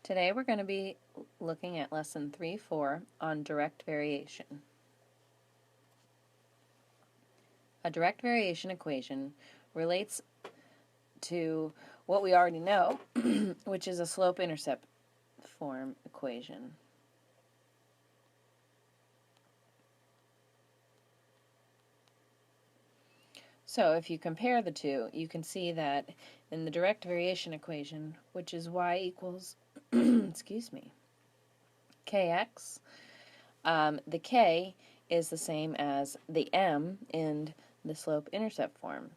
Today we're going to be looking at lesson 3-4 on direct variation. A direct variation equation relates to what we already know, which is a slope-intercept form equation. So if you compare the two, you can see that in the direct variation equation, which is y equals, excuse me, kx, the k is the same as the m in the slope-intercept form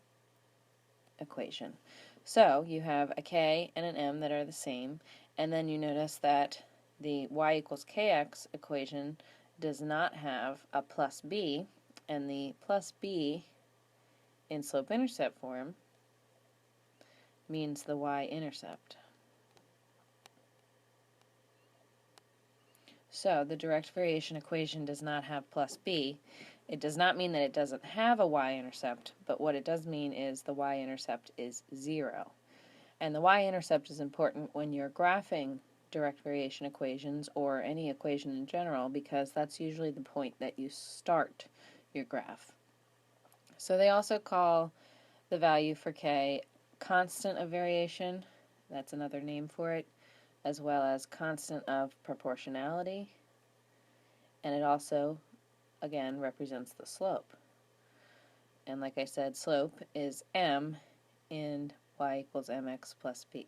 equation. So you have a k and an m that are the same, and then you notice that the y equals kx equation does not have a plus b, and the plus b in slope-intercept form means the y-intercept. So the direct variation equation does not have plus b. It does not mean that it doesn't have a y-intercept, but what it does mean is the y-intercept is 0. And the y-intercept is important when you're graphing direct variation equations or any equation in general, because that's usually the point that you start your graph. So they also call the value for k constant of variation, that's another name for it, as well as constant of proportionality, and it also, again, represents the slope. And like I said, slope is m in y equals mx plus b,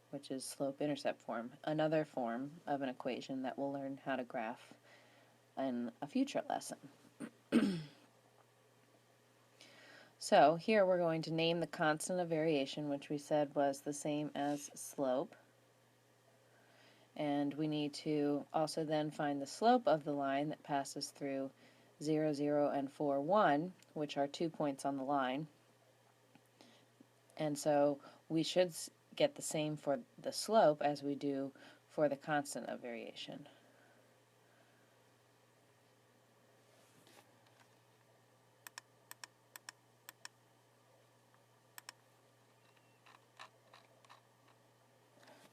which is slope-intercept form, another form of an equation that we'll learn how to graph in a future lesson. So here we're going to name the constant of variation, which we said was the same as slope. And we need to also then find the slope of the line that passes through 0, 0, and 4, 1, which are 2 points on the line. And so we should get the same for the slope as we do for the constant of variation.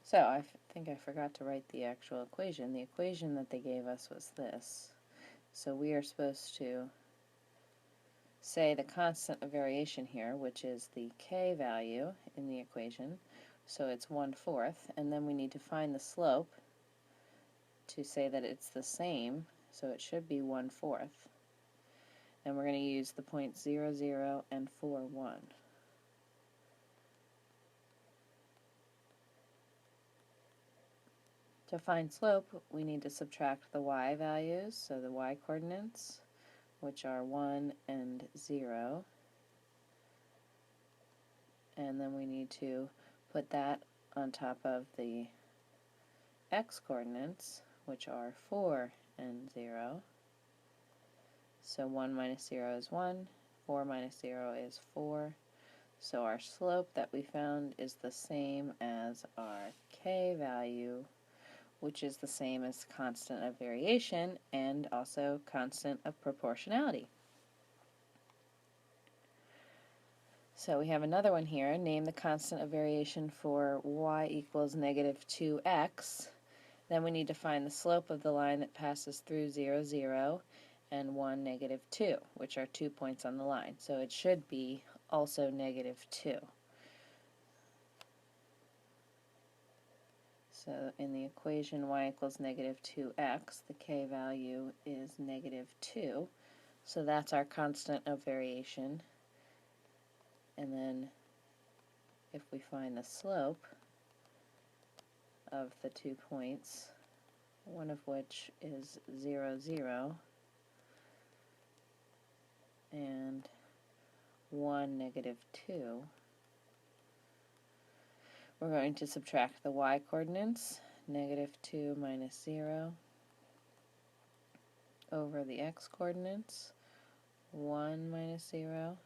So I think I forgot to write the actual equation. The equation that they gave us was this. So we are supposed to say the constant of variation here, which is the k value in the equation, so it's 1/4, and then we need to find the slope to say that it's the same, so it should be 1/4. And we're going to use the points 0, 0, and 4, 1. To find slope, we need to subtract the y values, so the y coordinates, which are 1 and 0. And then we need to put that on top of the x coordinates, which are 4 and 0. So 1 minus 0 is 1, 4 minus 0 is 4. So our slope that we found is the same as our k value, which is the same as constant of variation and also constant of proportionality. So we have another one here. Name the constant of variation for y equals negative 2x. Then we need to find the slope of the line that passes through 0, 0, and 1, negative 2, which are 2 points on the line. So it should be also negative 2. So in the equation y equals negative 2x, the k value is negative 2. So that's our constant of variation. And then if we find the slope of the 2 points, one of which is 0, 0, and 1, negative 2, we're going to subtract the y coordinates, negative 2 minus 0, over the x coordinates, 1 minus 0.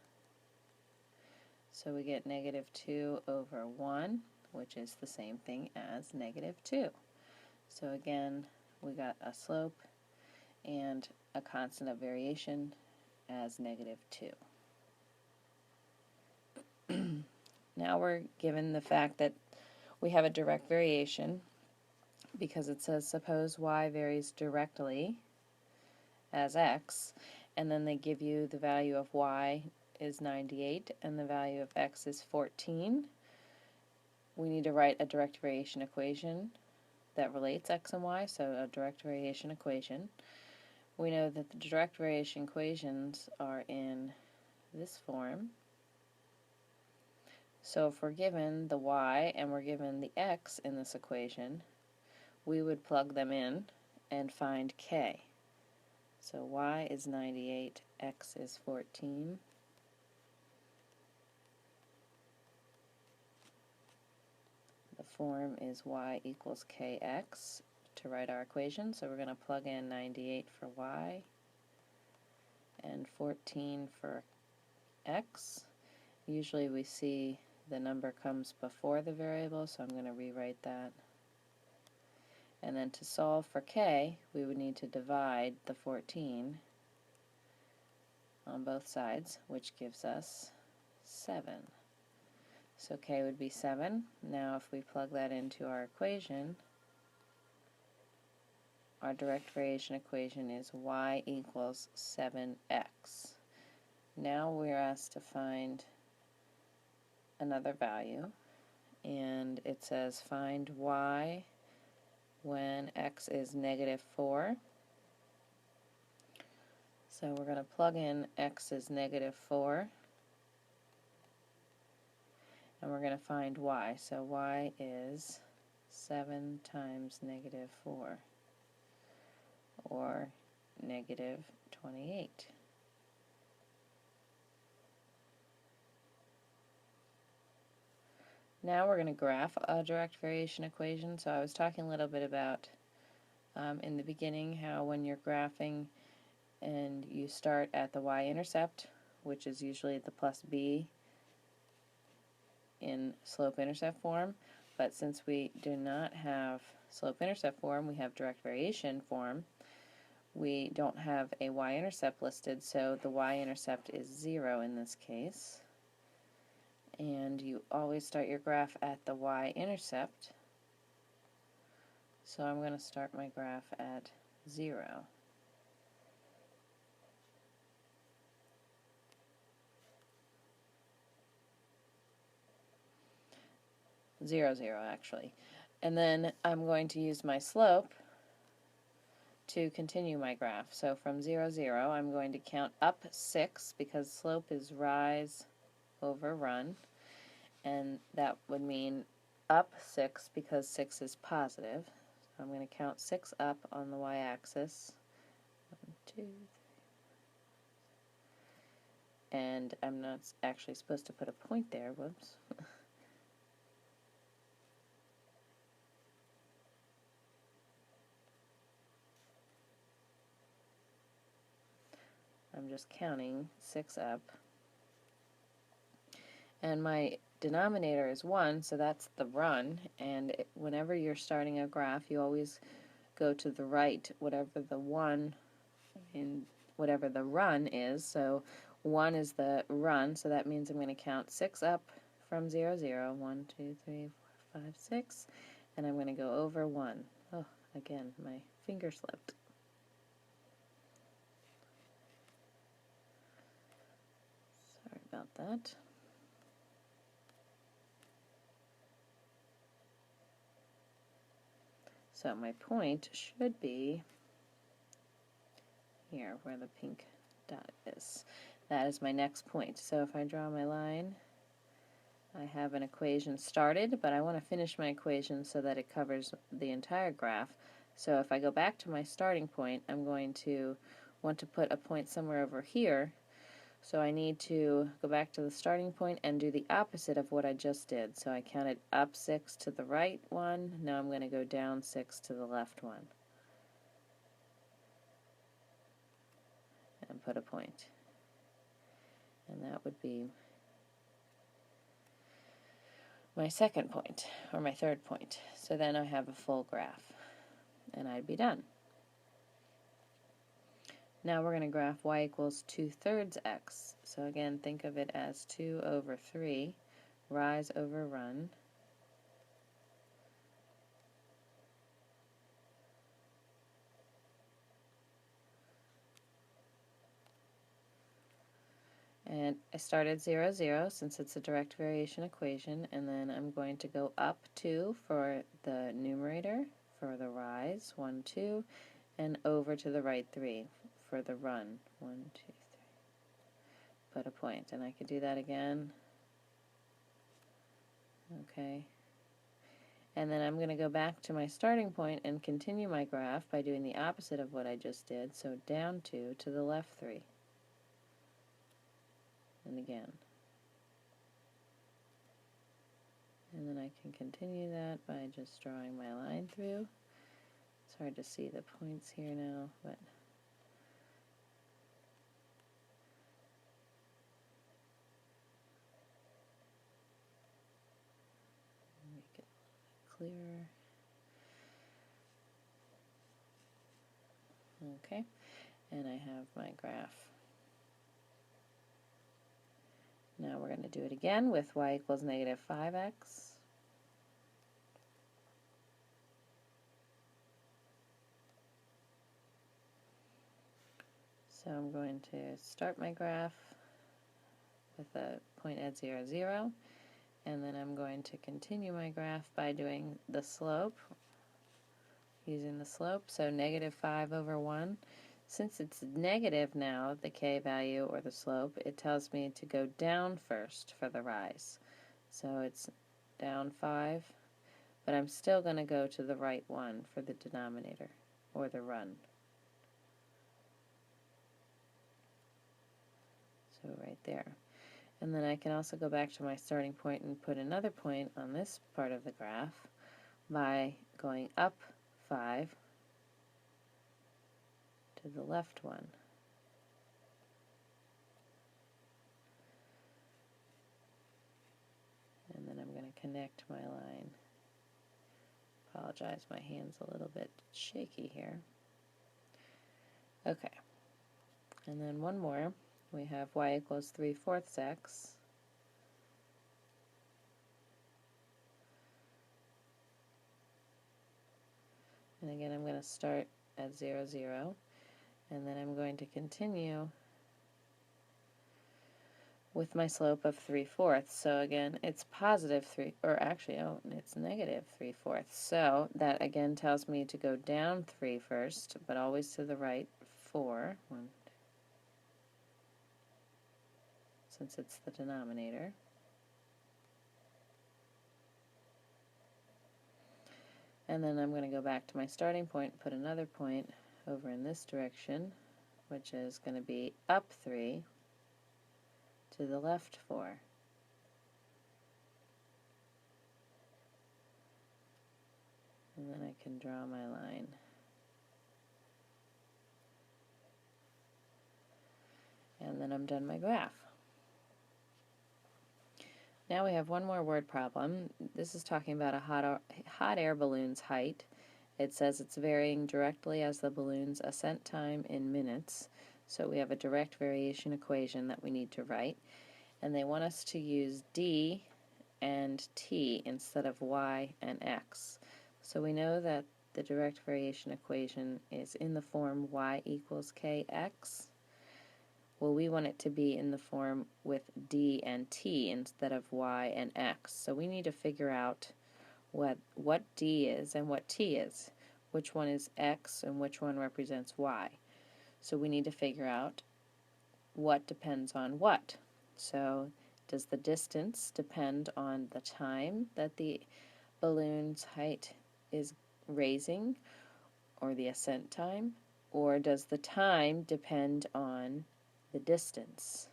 So we get negative 2 over 1, which is the same thing as negative 2. So again, we got a slope and a constant of variation as negative 2. Now we're given the fact that We have a direct variation because it says suppose y varies directly as x, and then they give you the value of y is 98 and the value of x is 14. We need to write a direct variation equation that relates x and y, so a direct variation equation. We know that the direct variation equations are in this form. So if we're given the y and we're given the x in this equation, we would plug them in and find k. So y is 98, x is 14. The form is y equals kx to write our equation, so we're going to plug in 98 for y and 14 for x. Usually we see the number comes before the variable, so I'm going to rewrite that. And then to solve for k, we would need to divide the 14 on both sides, which gives us 7. So k would be 7. Now if we plug that into our equation, our direct variation equation is y equals 7x. Now we're asked to find another value, and it says find y when x is negative 4. So we're going to plug in x is negative 4, and we're going to find y. So y is 7 times negative 4, or negative 28. Now we're going to graph a direct variation equation. So I was talking a little bit about in the beginning how when you're graphing and you start at the y-intercept, which is usually the plus b in slope-intercept form, but since we do not have slope-intercept form, we have direct variation form, we don't have a y-intercept listed, so the y-intercept is 0 in this case. And you always start your graph at the y-intercept. So I'm going to start my graph at 0. 0, 0 actually. And then I'm going to use my slope to continue my graph. So from 0, 0, I'm going to count up 6 because slope is rise over run. And that would mean up 6 because 6 is positive. So I'm going to count 6 up on the y-axis. 1, 2, 3. And I'm not actually supposed to put a point there. Whoops. I'm just counting 6 up. And my denominator is 1, so that's the run. And whenever you're starting a graph, you always go to the right, whatever the 1 in whatever the run is. So 1 is the run, so that means I'm going to count 6 up from 0, 0. 1, 2, 3, 4, 5, 6. And I'm going to go over 1. Oh, again, my finger slipped. Sorry about that. So my point should be here where the pink dot is. That is my next point. So if I draw my line, I have an equation started, but I want to finish my equation so that it covers the entire graph. So if I go back to my starting point, I'm going to want to put a point somewhere over here. So I need to go back to the starting point and do the opposite of what I just did. So I counted up 6 to the right one. Now I'm going to go down 6 to the left one. And put a point. And that would be my second point, or my third point. So then I have a full graph, and I'd be done. Now we're going to graph y equals 2/3 x. So again, think of it as 2 over 3, rise over run. And I start at 0, 0 since it's a direct variation equation, and then I'm going to go up 2 for the numerator for the rise, 1, 2, and over to the right 3 for the run, 1, 2, 3. Put a point, and I could do that again. Okay. And then I'm going to go back to my starting point and continue my graph by doing the opposite of what I just did, so down 2 to the left 3. And again. And then I can continue that by just drawing my line through. It's hard to see the points here now, but make it a little bit clearer. Okay, and I have my graph. Now we're going to do it again with y equals negative 5x. So I'm going to start my graph with a point at 0, 0, and then I'm going to continue my graph by doing the slope, using the slope, so negative 5 over 1. Since it's negative now, the k value or the slope, it tells me to go down first for the rise. So it's down 5, but I'm still going to go to the right 1 for the denominator, or the run. So right there. And then I can also go back to my starting point and put another point on this part of the graph by going up 5 to the left 1. And then I'm going to connect my line. Apologize, my hand's a little bit shaky here. Okay. And then one more. We have y equals 3/4 x. And again, I'm going to start at 0, 0. And then I'm going to continue with my slope of 3/4. So again, it's positive 3, or actually, oh, it's negative 3/4. So that again tells me to go down 3 first, but always to the right 4. 1, since it's the denominator. And then I'm going to go back to my starting point and put another point over in this direction, which is going to be up 3 to the left 4. And then I can draw my line. And then I'm done my graph. Now we have one more word problem. This is talking about a hot air balloon's height. It says it's varying directly as the balloon's ascent time in minutes. So we have a direct variation equation that we need to write. And they want us to use d and t instead of y and x. So we know that the direct variation equation is in the form y equals kx. Well, we want it to be in the form with d and t instead of y and x. So we need to figure out what d is and what t is, which one is x and which one represents y. So we need to figure out what depends on what. So does the distance depend on the time that the balloon's height is raising, or the ascent time, or does the time depend on the distance?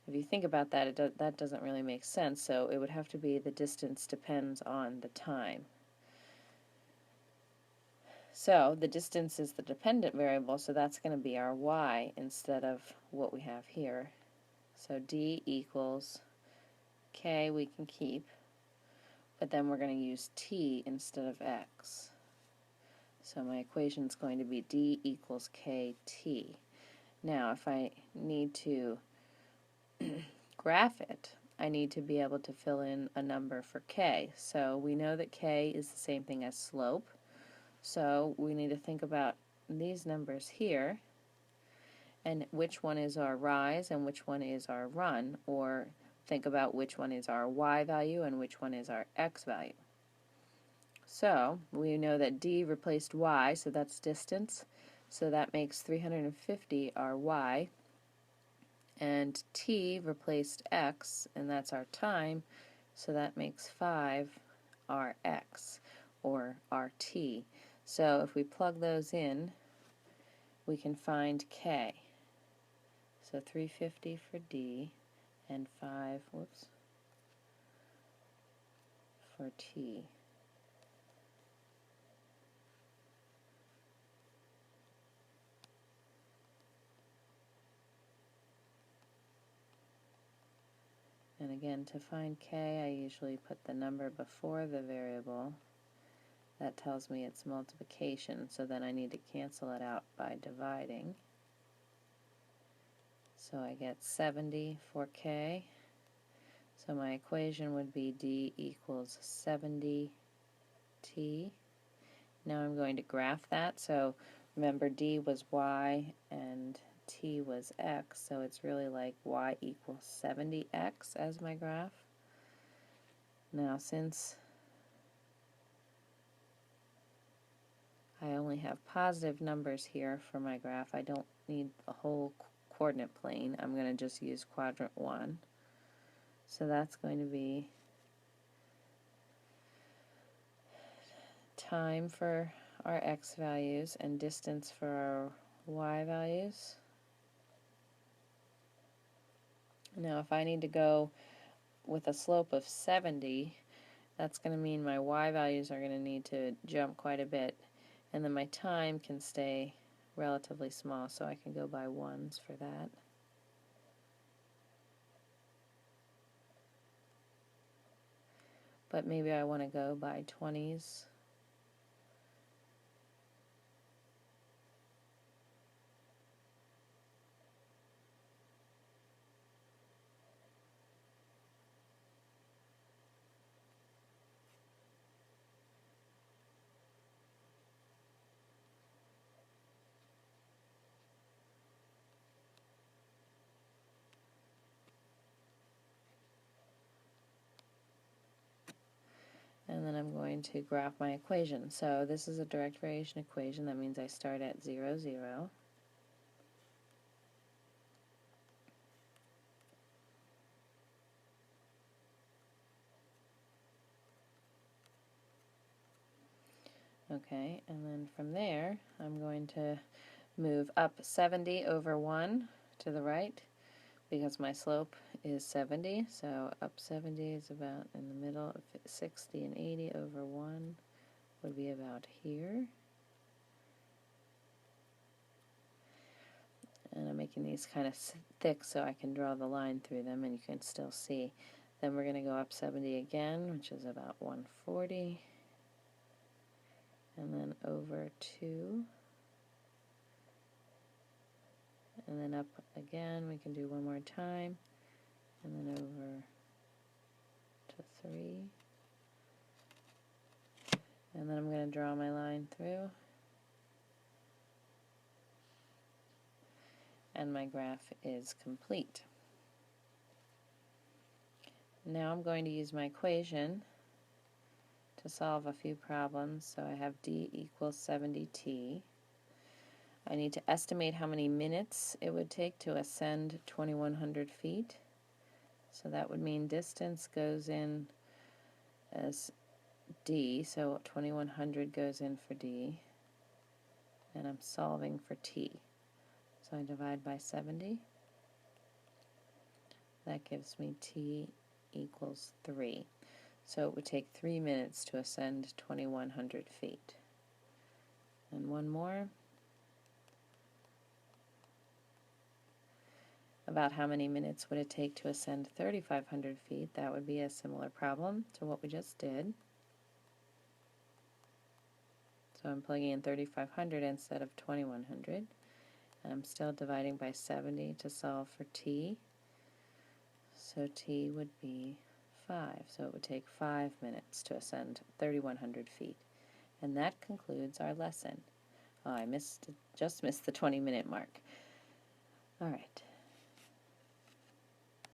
If you think about that, that doesn't really make sense, so it would have to be the distance depends on the time. So the distance is the dependent variable, so that's going to be our y instead of what we have here. So d equals k we can keep, but then we're going to use t instead of x. So my equation is going to be d equals kt. Now if I need to graph it, I need to be able to fill in a number for k. So we know that k is the same thing as slope. So we need to think about these numbers here, and which one is our rise and which one is our run, or think about which one is our y value and which one is our x value. So we know that d replaced y, so that's distance, so that makes 350 our y, and t replaced x, and that's our time, so that makes 5 our x, or our t. So if we plug those in, we can find k. So 350 for d and 5, for t. And again, to find k, I usually put the number before the variable. That tells me it's multiplication, so then I need to cancel it out by dividing. So I get 70 for k. So my equation would be d equals 70t. Now I'm going to graph that. So remember, d was y and t was x, so it's really like y equals 70x as my graph. Now since I only have positive numbers here for my graph, I don't need a whole coordinate plane. I'm going to just use quadrant 1. So that's going to be time for our x values and distance for our y values. Now if I need to go with a slope of 70, that's going to mean my y values are going to need to jump quite a bit, and then my time can stay relatively small, so I can go by ones for that. But maybe I want to go by 20s. And then I'm going to graph my equation. So this is a direct variation equation. That means I start at 0, 0. Okay, and then from there, I'm going to move up 70 over 1 to the right, because my slope is 70, so up 70 is about in the middle of 60, and 80 over 1 would be about here. And I'm making these kind of thick so I can draw the line through them and you can still see. Then we're going to go up 70 again, which is about 140, and then over 2, and then up again. We can do one more time, and then over to 3, and then I'm going to draw my line through, and my graph is complete. Now I'm going to use my equation to solve a few problems. So I have d equals 70t. I need to estimate how many minutes it would take to ascend 2100 feet. So that would mean distance goes in as d, so 2100 goes in for d, and I'm solving for t. So I divide by 70. That gives me t equals 3. So it would take 3 minutes to ascend 2100 feet. And one more. About how many minutes would it take to ascend 3,500 feet? That would be a similar problem to what we just did. So I'm plugging in 3,500 instead of 2,100. And I'm still dividing by 70 to solve for t. So t would be 5. So it would take 5 minutes to ascend 3,100 feet. And that concludes our lesson. Oh, I just missed the 20-minute mark. All right.